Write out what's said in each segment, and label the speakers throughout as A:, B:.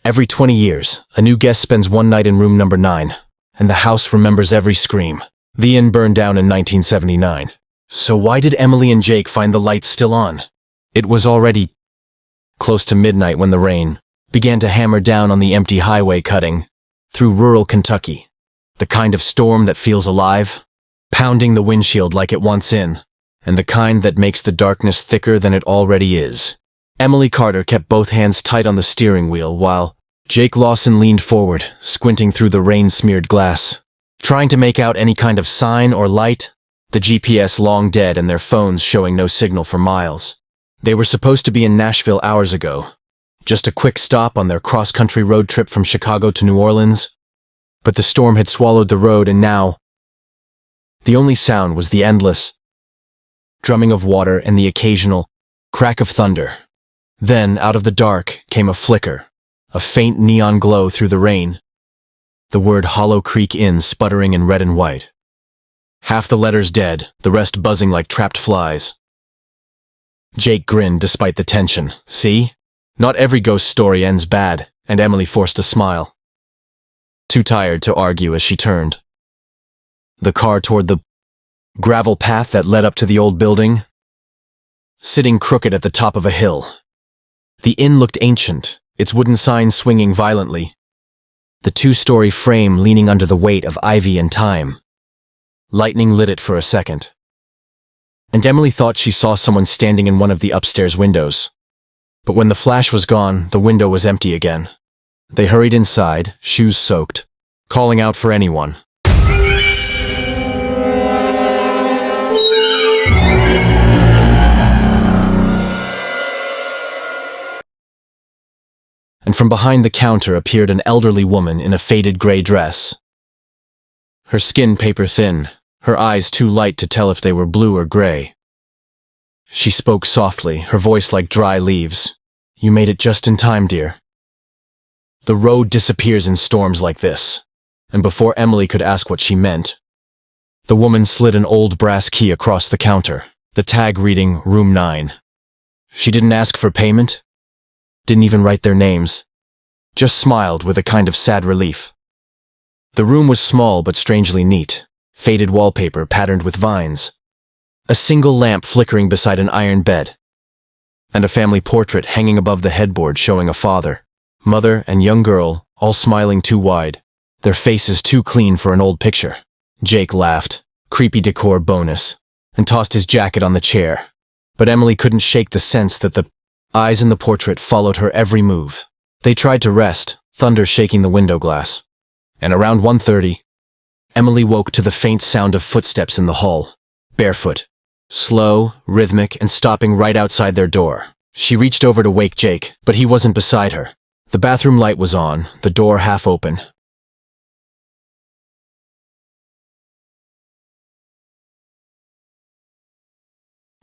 A: Every 20 years, a new guest spends one night in room number 9, and the house remembers every scream. The inn burned down in 1979. So why did Emily and Jake find the lights still on? It was already close to midnight when the rain began to hammer down on the empty highway cutting through rural Kentucky. The kind of storm that feels alive, pounding the windshield like it wants in, and the kind that makes the darkness thicker than it already is. Emily Carter kept both hands tight on the steering wheel while Jake Lawson leaned forward, squinting through the rain-smeared glass, trying to make out any kind of sign or light, the GPS long dead and their phones showing no signal for miles. They were supposed to be in Nashville hours ago, just a quick stop on their cross-country road trip from Chicago to New Orleans, but the storm had swallowed the road and now the only sound was the endless drumming of water and the occasional crack of thunder. Then, out of the dark, came a flicker, a faint neon glow through the rain. The word Hollow Creek Inn sputtering in red and white. Half the letters dead, the rest buzzing like trapped flies. Jake grinned despite the tension. See? Not every ghost story ends bad, and Emily forced a smile. Too tired to argue as she turned the car toward the gravel path that led up to the old building, sitting crooked at the top of a hill. The inn looked ancient, its wooden sign swinging violently, the 2-story frame leaning under the weight of ivy and time. Lightning lit it for a second, and Emily thought she saw someone standing in one of the upstairs windows. But when the flash was gone, the window was empty again. They hurried inside, shoes soaked, calling out for anyone. And from behind the counter appeared an elderly woman in a faded gray dress. Her skin paper thin, her eyes too light to tell if they were blue or gray. She spoke softly, her voice like dry leaves. "You made it just in time, dear." The road disappears in storms like this, and before Emily could ask what she meant, the woman slid an old brass key across the counter, the tag reading Room 9. She didn't ask for payment, didn't even write their names, just smiled with a kind of sad relief. The room was small but strangely neat, faded wallpaper patterned with vines, a single lamp flickering beside an iron bed, and a family portrait hanging above the headboard showing a father, mother, and young girl, all smiling too wide, their faces too clean for an old picture. Jake laughed, creepy decor bonus, and tossed his jacket on the chair, but Emily couldn't shake the sense that the eyes in the portrait followed her every move. They tried to rest, thunder shaking the window glass. And around 1:30, Emily woke to the faint sound of footsteps in the hall, barefoot, slow, rhythmic, and stopping right outside their door. She reached over to wake Jake, but he wasn't beside her. The bathroom light was on, the door half open.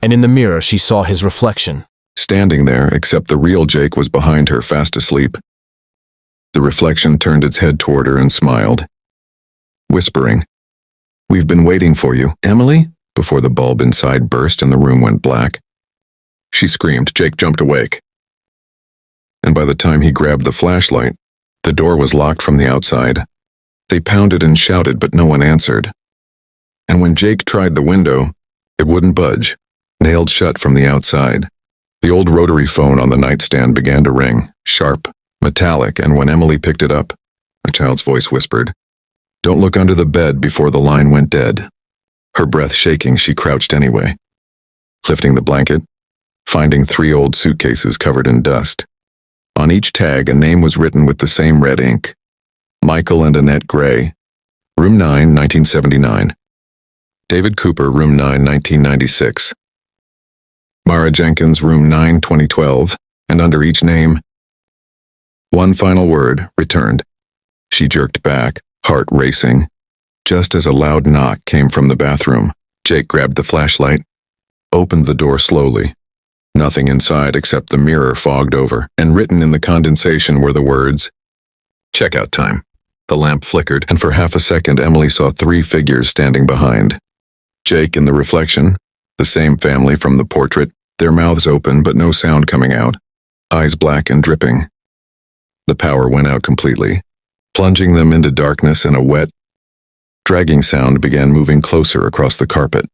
A: And in the mirror she saw his reflection.
B: Standing there, except the real Jake was behind her, fast asleep. The reflection turned its head toward her and smiled, whispering, "We've been waiting for you, Emily?" Before the bulb inside burst and the room went black. She screamed. Jake jumped awake. And by the time he grabbed the flashlight, the door was locked from the outside. They pounded and shouted, but no one answered. And when Jake tried the window, it wouldn't budge, nailed shut from the outside. The old rotary phone on the nightstand began to ring, sharp, metallic, and when Emily picked it up, a child's voice whispered, "Don't look under the bed," before the line went dead. Her breath shaking, she crouched anyway, lifting the blanket, finding 3 old suitcases covered in dust. On each tag, a name was written with the same red ink. Michael and Annette Gray, Room 9, 1979. David Cooper, Room 9, 1996. Mara Jenkins, Room 9, 2012, and under each name, one final word, returned. She jerked back, heart racing. Just as a loud knock came from the bathroom, Jake grabbed the flashlight, opened the door slowly. Nothing inside except the mirror fogged over, and written in the condensation were the words, "Checkout time." The lamp flickered, and for half a second Emily saw 3 figures standing behind. Jake in the reflection, the same family from the portrait, their mouths open but no sound coming out, eyes black and dripping. The power went out completely, plunging them into darkness, and a wet, dragging sound began moving closer across the carpet.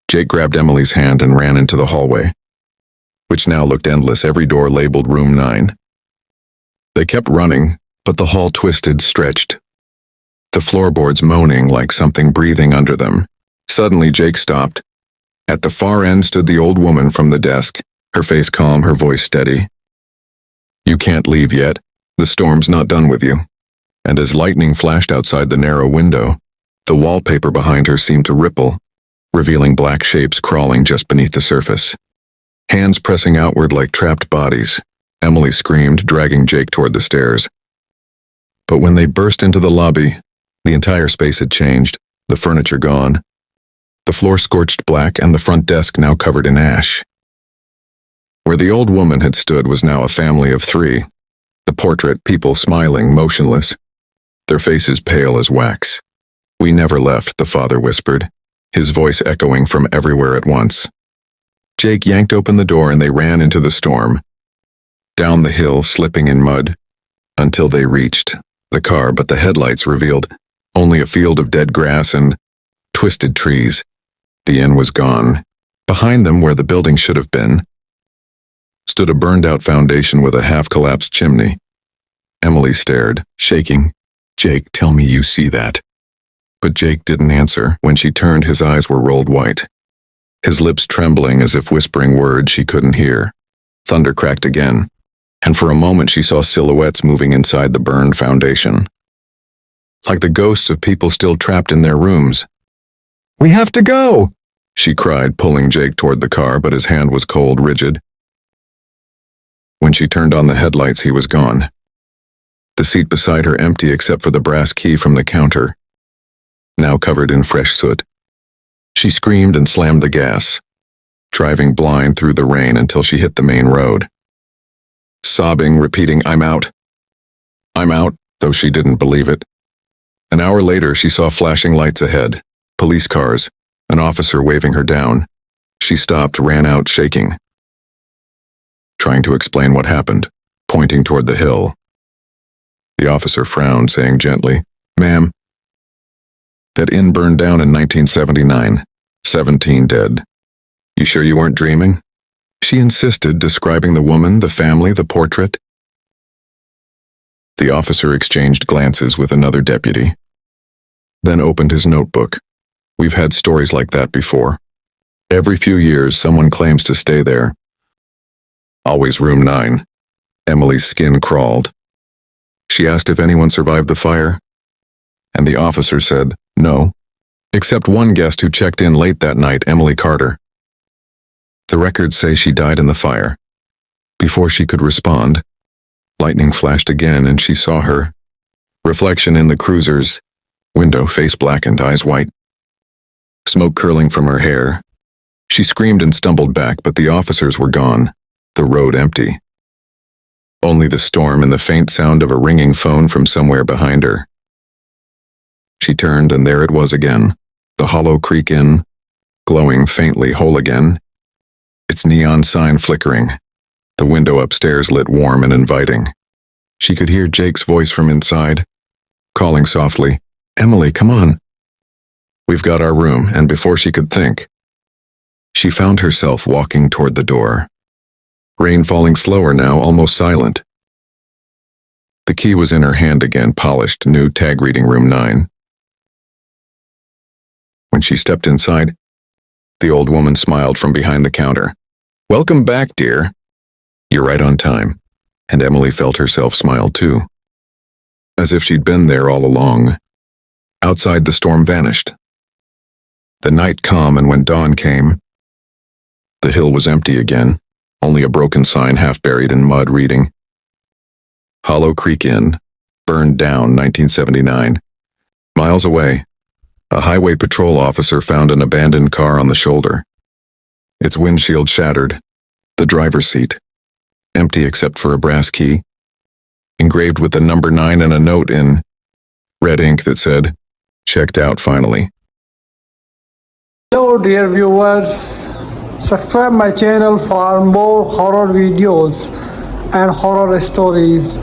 B: Jake grabbed Emily's hand and ran into the hallway, which now looked endless, every door labeled Room 9. They kept running, but the hall twisted, stretched, the floorboards moaning like something breathing under them. Suddenly, Jake stopped. At the far end stood the old woman from the desk, her face calm, her voice steady. "You can't leave yet. The storm's not done with you." And as lightning flashed outside the narrow window, the wallpaper behind her seemed to ripple, revealing black shapes crawling just beneath the surface. Hands pressing outward like trapped bodies, Emily screamed, dragging Jake toward the stairs. But when they burst into the lobby, the entire space had changed, the furniture gone, the floor scorched black, and the front desk now covered in ash. Where the old woman had stood was now a family of 3. The portrait, people smiling, motionless, their faces pale as wax. "We never left," the father whispered, his voice echoing from everywhere at once. Jake yanked open the door and they ran into the storm, down the hill, slipping in mud, until they reached the car, but the headlights revealed only a field of dead grass and twisted trees. The inn was gone. Behind them, where the building should have been, stood a burned-out foundation with a half-collapsed chimney. Emily stared, shaking. "Jake, tell me you see that." But Jake didn't answer. When she turned, his eyes were rolled white, his lips trembling as if whispering words she couldn't hear. Thunder cracked again, and for a moment she saw silhouettes moving inside the burned foundation, like the ghosts of people still trapped in their rooms. "We have to go!" she cried, pulling Jake toward the car, but his hand was cold, rigid. When she turned on the headlights, he was gone. The seat beside her empty except for the brass key from the counter, now covered in fresh soot. She screamed and slammed the gas, driving blind through the rain until she hit the main road, sobbing, repeating, I'm out," though she didn't believe it. An hour later, she saw flashing lights ahead, police cars, an officer waving her down. She stopped, ran out, shaking, trying to explain what happened, pointing toward the hill. The officer frowned, saying gently, "Ma'am, that inn burned down in 1979. 17 dead. You sure you weren't dreaming?" She insisted, describing the woman, the family, the portrait. The officer exchanged glances with another deputy, then opened his notebook. "We've had stories like that before. Every few years, someone claims to stay there. Always Room 9. Emily's skin crawled. She asked if anyone survived the fire, and the officer said no, except one guest who checked in late that night, Emily Carter. The records say she died in the fire. Before she could respond, lightning flashed again and she saw her reflection in the cruiser's window, face blackened, eyes white, smoke curling from her hair. She screamed and stumbled back, but the officers were gone, the road empty. Only the storm and the faint sound of a ringing phone from somewhere behind her. She turned, and there it was again, the Hollow Creek Inn, glowing faintly whole again, its neon sign flickering, the window upstairs lit warm and inviting. She could hear Jake's voice from inside, calling softly, "Emily, come on. We've got our room," and before she could think, she found herself walking toward the door. Rain falling slower now, almost silent. The key was in her hand again, polished, new, tag reading Room 9. When she stepped inside, the old woman smiled from behind the counter. "Welcome back, dear. You're right on time." And Emily felt herself smile too, as if she'd been there all along. Outside, the storm vanished. The night calm, and when dawn came, the hill was empty again, only a broken sign half buried in mud reading, Hollow Creek Inn, burned down 1979. Miles away, a highway patrol officer found an abandoned car on the shoulder. Its windshield shattered, the driver's seat, empty except for a brass key, engraved with the number 9 and a note in red ink that said, "Checked out finally."
C: Hello dear viewers, subscribe my channel for more horror videos and horror stories.